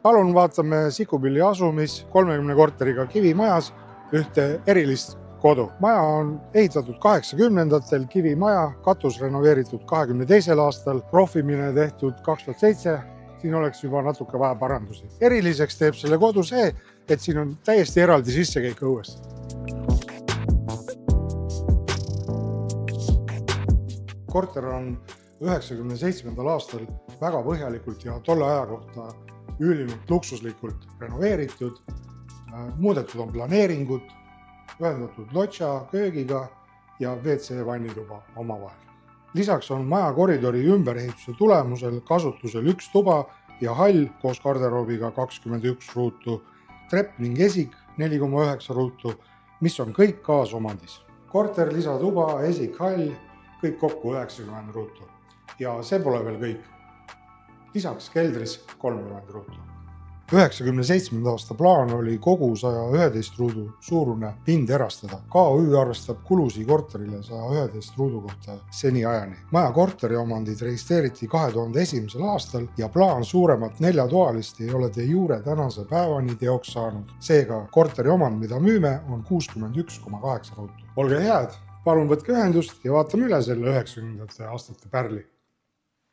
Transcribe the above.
Palun vaatame Sikupilli asumis 30 korteriga kivimajas ühte erilist kodu. Maja on ehitatud 80-ndatel, kivimaja, katus renoveeritud 22. aastal, prohvimine tehtud 2007. Siin oleks juba natuke vaja parandusi. Eriliseks teeb selle kodu see, et siin on täiesti eraldi sissekäik õuest. Korter on 97. aastal väga põhjalikult ja tolle aja kohta ülimalt luksuslikult renoveeritud, muudetud on planeeringud, ühendatud lotša köögiga ja WC vannituba omavahel. Lisaks on maja koridori ümberehituse tulemusel kasutusel üks tuba ja hall koos garderoobiga 21 ruutu, trepp ning esik 4,9 ruutu, mis on kõik kaasomandis. Korter, lisatuba, esik, hall, kõik kokku 90 ruutu. Ja see pole veel kõik. Lisaks keldris 30 ruutu. 97. aasta plaan oli kogu 111 ruudu suurune pind erastada. KÜ arvestab kulusi korterile 111 ruudu kohta seniajani. Maja korteriomandid registreeriti 2001. aastal ja plaan suuremat 4-toalist ei ole de jure tänase päevani teoks saanud. Seega korteriomand, mida müüme, on 61,8 ruutu. Olge head, palun võtke ühendust ja vaatame üle selle 90. aastate pärli.